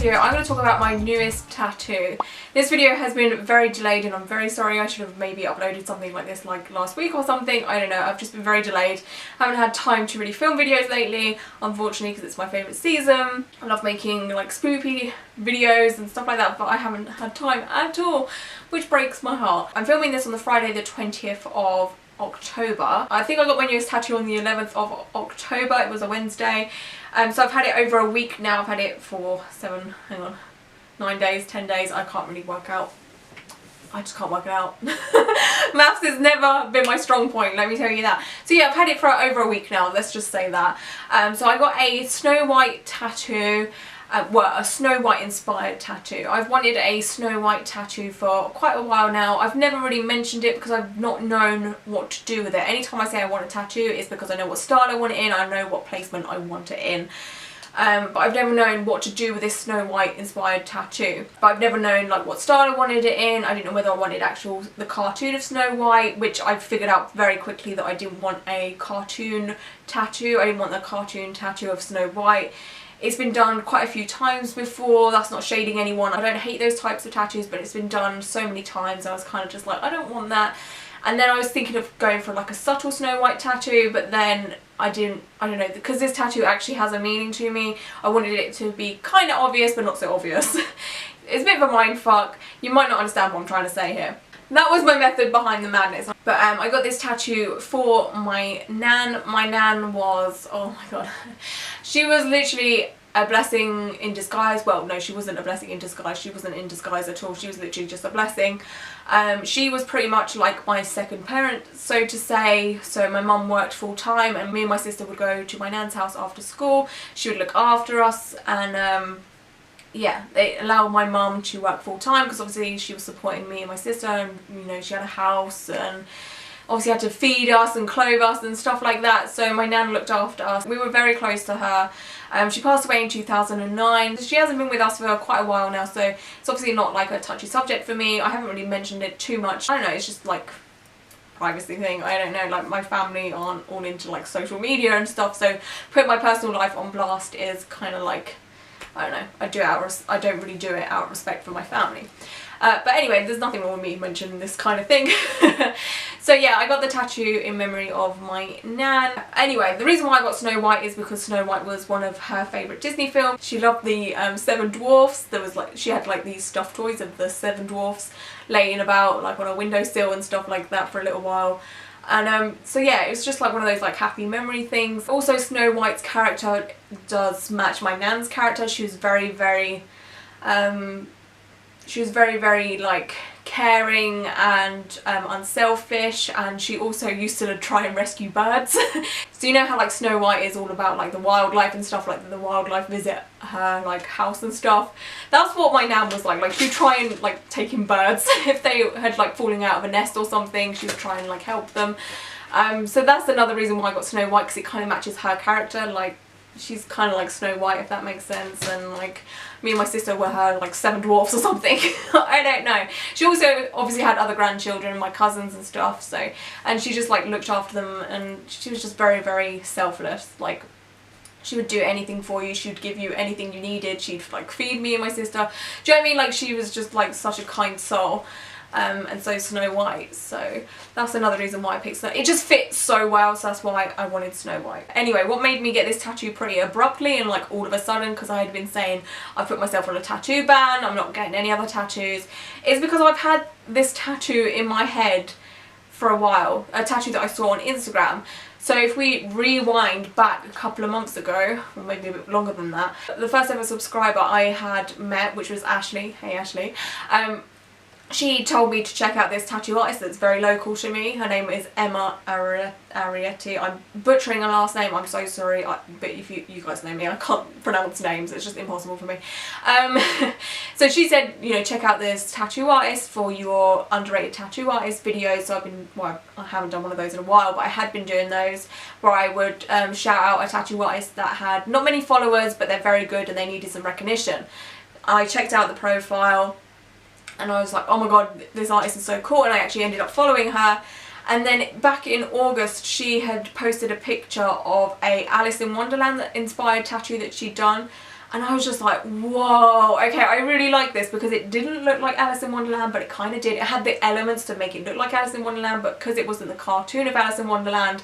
video I'm going to talk about my newest tattoo. This video has been very delayed and I'm very sorry. I should have maybe uploaded something like this like last week or something. I don't know, I've just been very delayed. I haven't had time to really film videos lately, unfortunately, because it's my favourite season. I love making like spoopy videos and stuff like that, but I haven't had time at all, which breaks my heart. I'm filming this on the Friday the 20th of October. I think I got my newest tattoo on the 11th of October. It was a Wednesday. So I've had it over a week now. I've had it for 9 days, 10 days. I can't really work out. I just can't work it out. Maths has never been my strong point, let me tell you that. So yeah, I've had it for over a week now, let's just say that. So I got a Snow White tattoo. Well, a Snow White inspired tattoo. I've wanted a Snow White tattoo for quite a while now. I've never really mentioned it because I've not known what to do with it. Anytime I say I want a tattoo, it's because I know what style I want it in, I know what placement I want it in. But I've never known what to do with this Snow White inspired tattoo. But I've never known like what style I wanted it in. I didn't know whether I wanted the cartoon of Snow White, which I figured out very quickly that I didn't want a cartoon tattoo. I didn't want the cartoon tattoo of Snow White. It's been done quite a few times before. That's not shading anyone. I don't hate those types of tattoos, but it's been done so many times. I was kind of just like, I don't want that. And then I was thinking of going for like a subtle Snow White tattoo, but then I don't know, because this tattoo actually has a meaning to me. I wanted it to be kind of obvious, but not so obvious. It's a bit of a mind fuck. You might not understand what I'm trying to say here. That was my method behind the madness. But I got this tattoo for my nan. My nan was, oh my god, she was literally a blessing in disguise. Well, no, she wasn't a blessing in disguise. She wasn't in disguise at all. She was literally just a blessing. She was pretty much like my second parent, so to say. So my mum worked full time and me and my sister would go to my nan's house after school. She would look after us and yeah, they allowed my mum to work full time because obviously she was supporting me and my sister, and you know, she had a house and obviously had to feed us and clothe us and stuff like that. So my nan looked after us. We were very close to her. She passed away in 2009. She hasn't been with us for quite a while now, so it's obviously not like a touchy subject for me. I haven't really mentioned it too much. I don't know, it's just like privacy thing. I don't know, like my family aren't all into like social media and stuff, so putting my personal life on blast is kind of like, I don't know, I don't really do it out of respect for my family. But anyway, there's nothing wrong with me mentioning this kind of thing. So yeah, I got the tattoo in memory of my nan. Anyway, the reason why I got Snow White is because Snow White was one of her favourite Disney films. She loved the 7 dwarfs. There was like, she had like these stuffed toys of the 7 dwarfs laying about like on a windowsill and stuff like that for a little while. And so yeah, it was just like one of those like happy memory things. Also, Snow White's character does match my nan's character. She was very like caring and unselfish, and she also used to try and rescue birds. So you know how like Snow White is all about like the wildlife and stuff, like the wildlife visit her like house and stuff. That's what my nan was like she'd try and like take in birds. If they had like falling out of a nest or something, she would try and like help them. So that's another reason why I got Snow White, because it kind of matches her character. Like she's kind of like Snow White, if that makes sense, and like me and my sister were her like 7 dwarfs or something. I don't know. She also obviously had other grandchildren, my cousins and stuff, so, and she just like looked after them, and she was just very selfless. Like she would do anything for you, she would give you anything you needed, she'd like feed me and my sister. Do you know what I mean? Like she was just like such a kind soul. And so Snow White, so that's another reason why I picked Snow. It just fits so well, so that's why I wanted Snow White. Anyway, what made me get this tattoo pretty abruptly and like all of a sudden, because I had been saying I've put myself on a tattoo ban, I'm not getting any other tattoos, is because I've had this tattoo in my head for a while, a tattoo that I saw on Instagram. So if we rewind back a couple of months ago, or maybe a bit longer than that, the first ever subscriber I had met, which was Ashley, hey Ashley, she told me to check out this tattoo artist that's very local to me. Her name is Emma Arietti. I'm butchering her last name, I'm so sorry, but if you guys know me, I can't pronounce names, it's just impossible for me. So she said, you know, check out this tattoo artist for your underrated tattoo artist videos. So I haven't done one of those in a while, but I had been doing those where I would shout out a tattoo artist that had not many followers, but they're very good and they needed some recognition. I checked out the profile and I was like, oh my god, this artist is so cool, and I actually ended up following her. And then back in August she had posted a picture of a Alice in Wonderland inspired tattoo that she'd done, And I was just like, whoa, okay, I really like this because it didn't look like Alice in Wonderland, but it kind of did. It had the elements to make it look like Alice in Wonderland, but because it wasn't the cartoon of Alice in Wonderland,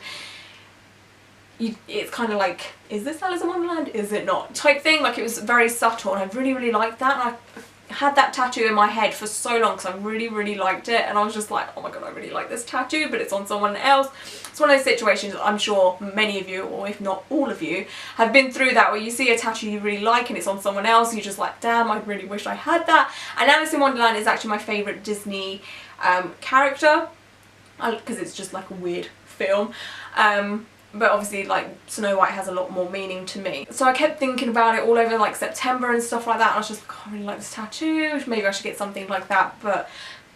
it's kind of like, is this Alice in Wonderland? Is it not? Type thing. Like, it was very subtle, and I really, really liked that. And I had that tattoo in my head for so long because I really, really liked it, and I was just like, oh my god, I really like this tattoo, but it's on someone else. It's one of those situations I'm sure many of you, or if not all of you, have been through that, where you see a tattoo you really like and it's on someone else, and you're just like, damn, I really wish I had that. And Alice in Wonderland is actually my favourite Disney character, because it's just like a weird film. But obviously, like, Snow White has a lot more meaning to me. So I kept thinking about it all over like September and stuff like that, and I was just like, oh, I really like this tattoo, maybe I should get something like that, but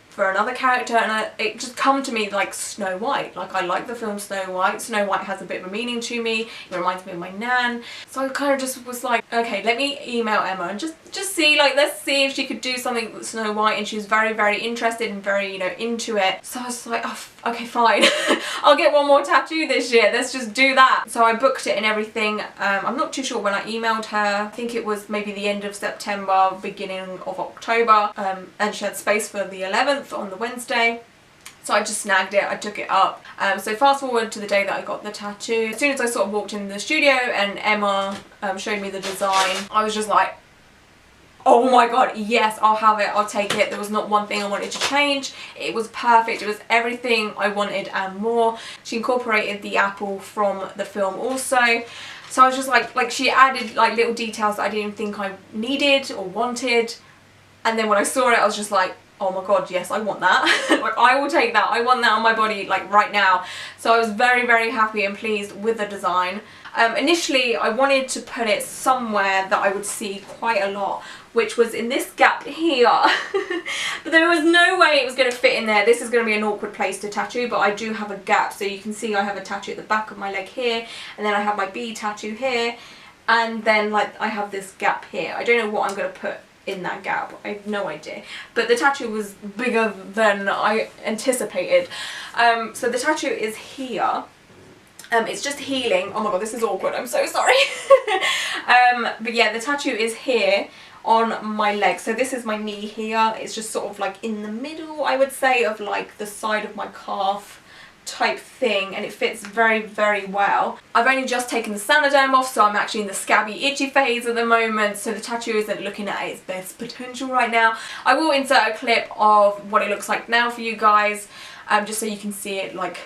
for another character. And it just come to me like Snow White. Like, I like the film Snow White. Snow White has a bit of a meaning to me. It reminds me of my nan. So I kind of just was like, okay, let me email Emma and just see, like, let's see if she could do something with Snow White. And she was very, very interested and very, you know, into it. So I was like, oh, okay, fine. I'll get one more tattoo this year. Let's just do that. So I booked it and everything. I'm not too sure when I emailed her. I think it was maybe the end of September, beginning of October. And she had space for the 11th on the Wednesday. So I just snagged it, I took it up. So fast forward to the day that I got the tattoo. As soon as I sort of walked in the studio and Emma showed me the design, I was just like, oh my god, yes, I'll have it, I'll take it. There was not one thing I wanted to change. It was perfect. It was everything I wanted and more. She incorporated the apple from the film also. So I was just like she added like little details that I didn't think I needed or wanted. And then when I saw it, I was just like, oh my god, yes, I want that. Like, I will take that. I want that on my body, like, right now. So I was very, very happy and pleased with the design. Initially, I wanted to put it somewhere that I would see quite a lot, which was in this gap here. But there was no way it was going to fit in there. This is going to be an awkward place to tattoo, but I do have a gap. So you can see I have a tattoo at the back of my leg here, and then I have my bee tattoo here, and then, like, I have this gap here. I don't know what I'm going to put in that gap. I have no idea. But the tattoo was bigger than I anticipated. So the tattoo is here. It's just healing. Oh my god, this is awkward. I'm so sorry. But yeah, the tattoo is here on my leg. So this is my knee here. It's just sort of like in the middle, I would say, of like the side of my calf type thing, and it fits very, very well. I've only just taken the Sanoderm off, so I'm actually in the scabby itchy phase at the moment, so the tattoo isn't looking at its best potential right now. I will insert a clip of what it looks like now for you guys, just so you can see it like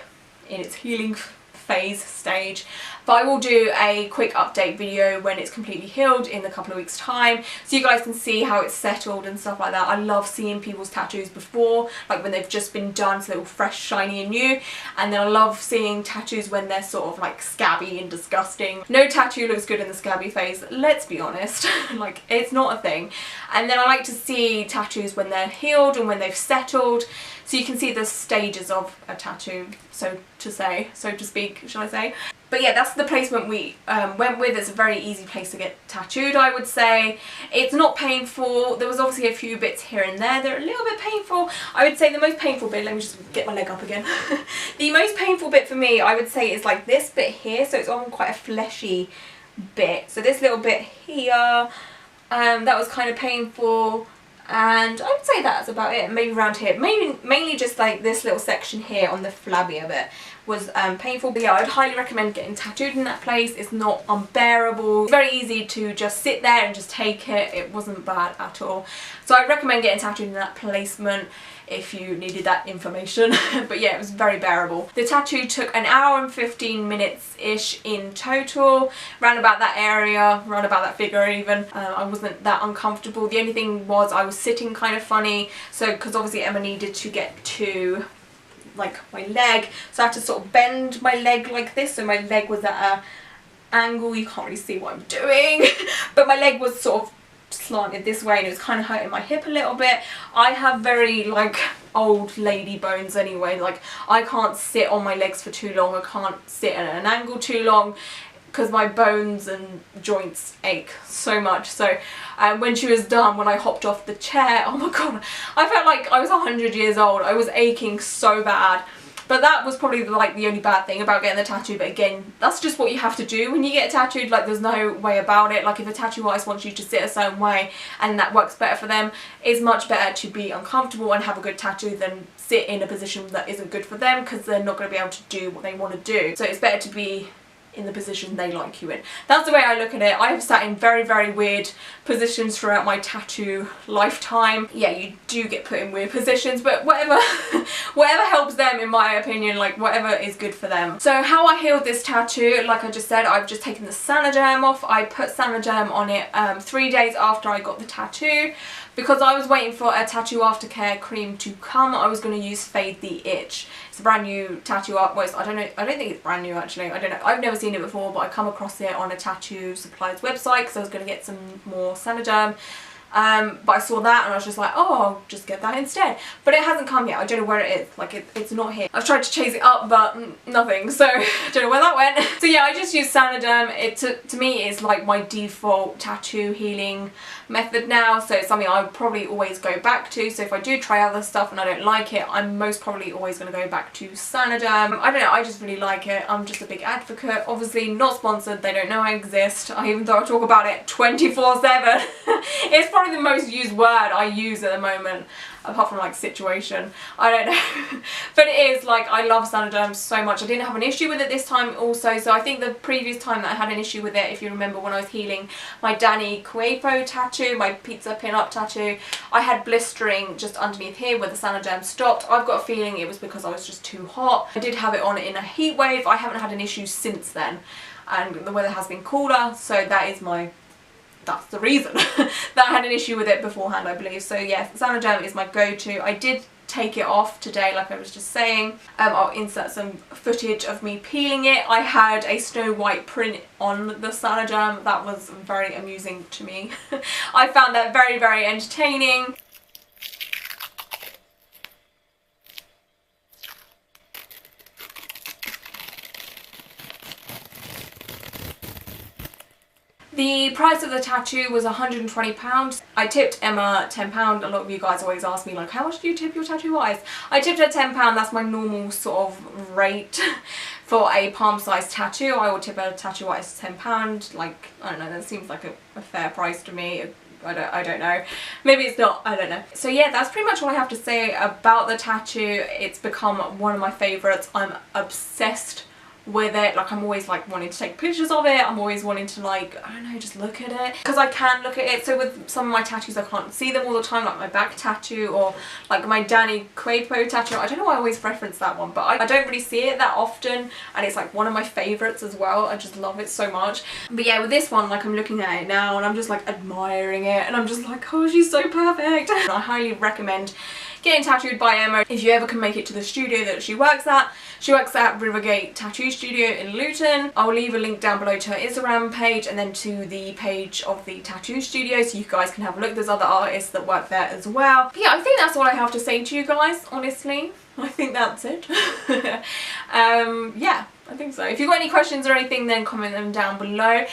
in its healing phase stage. But I will do a quick update video when it's completely healed in a couple of weeks time, so you guys can see how it's settled and stuff like that. I love seeing people's tattoos before, like when they've just been done, so they're all fresh, shiny and new. And then I love seeing tattoos when they're sort of like scabby and disgusting. No tattoo looks good in the scabby phase, let's be honest. Like, it's not a thing. And then I like to see tattoos when they're healed and when they've settled, so you can see the stages of a tattoo, so to speak, shall I say. But yeah, that's the placement we went with. It's a very easy place to get tattooed, I would say. It's not painful. There was obviously a few bits here and there that are a little bit painful. I would say the most painful bit, let me just get my leg up again. The most painful bit for me, I would say, is like this bit here. So it's on quite a fleshy bit. So this little bit here, that was kind of painful. And I would say that's about it. Maybe around here, mainly just like this little section here on the flabbier bit was painful. But yeah, I'd highly recommend getting tattooed in that place. It's not unbearable. It's very easy to just sit there and just take it. It wasn't bad at all. So I'd recommend getting tattooed in that placement if you needed that information. But yeah, it was very bearable. The tattoo took an hour and 15 minutes-ish in total, round about that area, round about that figure even. I wasn't that uncomfortable. The only thing was I was sitting kind of funny, so because obviously Emma needed to get to like my leg, so I had to sort of bend my leg like this, so my leg was at a angle. You can't really see what I'm doing, but my leg was sort of slanted this way, and it was kind of hurting my hip a little bit. I have very like old lady bones anyway. Like, I can't sit on my legs for too long. I can't sit at an angle too long because my bones and joints ache so much. So when she was done, when I hopped off the chair, oh my god, I felt like I was 100 years old. I was aching so bad. But that was probably like the only bad thing about getting the tattoo. But again, that's just what you have to do when you get tattooed. Like, there's no way about it. Like, if a tattoo artist wants you to sit a certain way and that works better for them, it's much better to be uncomfortable and have a good tattoo than sit in a position that isn't good for them, because they're not going to be able to do what they want to do. So it's better to be in the position they like you in. That's the way I look at it. I have sat in very, very weird positions throughout my tattoo lifetime. Yeah, you do get put in weird positions, but whatever whatever helps them, in my opinion, like whatever is good for them. So how I healed this tattoo, like I just said, I've just taken the Sanaderm off. I put Sanaderm on it 3 days after I got the tattoo. Because I was waiting for a tattoo aftercare cream to come, I was going to use Fade the Itch. It's a brand new tattoo art. Well, I don't know. I don't think it's brand new actually. I don't know. I've never seen it before, but I come across it on a tattoo supplier's website because I was going to get some more Sanaderm. But I saw that and I was just like, oh, I'll just get that instead. But it hasn't come yet. I don't know where it is. Like, it's not here. I've tried to chase it up, but nothing. So I don't know where that went. So yeah, I just use Sanaderm. It to me is like my default tattoo healing method now. So it's something I would probably always go back to. So if I do try other stuff and I don't like it, I'm most probably always going to go back to Sanaderm. I don't know. I just really like it. I'm just a big advocate. Obviously not sponsored. They don't know I exist. Even though I talk about it 24/7. It's probably the most used word I use at the moment, apart from like situation. I don't know. But it is like, I love Sanaderm so much. I didn't have an issue with it this time also. So I think the previous time that I had an issue with it, if you remember when I was healing my Danny Cuepo tattoo, my pizza pin-up tattoo, I had blistering just underneath here where the Sanaderm stopped. I've got a feeling it was because I was just too hot. I did have it on in a heat wave. I haven't had an issue since then. And the weather has been cooler, so that's the reason that I had an issue with it beforehand, I believe. So yeah, Sanaderm is my go-to. I did take it off today, like I was just saying. I'll insert some footage of me peeling it. I had a Snow White print on the Sanaderm. That was very amusing to me. I found that very, very entertaining. The price of the tattoo was £120. I tipped Emma £10. A lot of you guys always ask me like, how much do you tip your tattoo artist? I tipped her £10. That's my normal sort of rate for a palm sized tattoo. I would tip a tattoo artist £10. Like, I don't know, that seems like a fair price to me. I don't know. Maybe it's not. I don't know. So yeah, that's pretty much all I have to say about the tattoo. It's become one of my favourites. I'm obsessed with it. Like, I'm always like wanting to take pictures of it. I'm always wanting to, like, I don't know, just look at it, because I can look at it. So with some of my tattoos I can't see them all the time, like my back tattoo or like my Danny Cuepo tattoo. I don't know why I always reference that one, but I don't really see it that often, and it's like one of my favourites as well. I just love it so much. But yeah, with this one, like, I'm looking at it now and I'm just like admiring it, and I'm just like, oh, she's so perfect. I highly recommend getting tattooed by Emma if you ever can make it to the studio that she works at. She works at Rivergate Tattoo Studio in Luton. I'll leave a link down below to her Instagram page and then to the page of the tattoo studio so you guys can have a look. There's other artists that work there as well. But yeah, I think that's all I have to say to you guys, honestly. I think that's it. Yeah, I think so. If you've got any questions or anything, then comment them down below.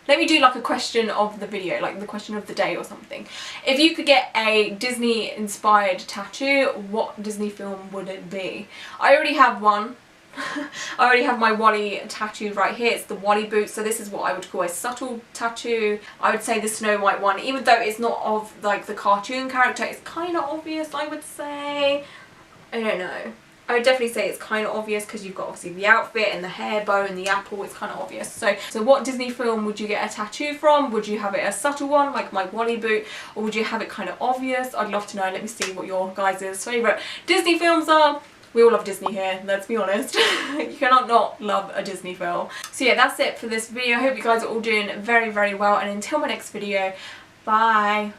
Let me do like a question of the video, like the question of the day or something. If you could get a Disney inspired tattoo, what Disney film would it be? I already have one. I already have my Wally tattooed right here. It's the Wally boot, so this is what I would call a subtle tattoo. I would say the Snow White one, even though it's not of like the cartoon character, it's kind of obvious, I would say. I don't know. I would definitely say it's kind of obvious because you've got obviously the outfit and the hair bow and the apple. It's kind of obvious. So what Disney film would you get a tattoo from? Would you have it a subtle one like my Wally boot, or would you have it kind of obvious? I'd love to know. Let me see what your guys' favourite Disney films are. We all love Disney here, let's be honest. You cannot not love a Disney film. So yeah, that's it for this video. I hope you guys are all doing very, very well, and until my next video, bye.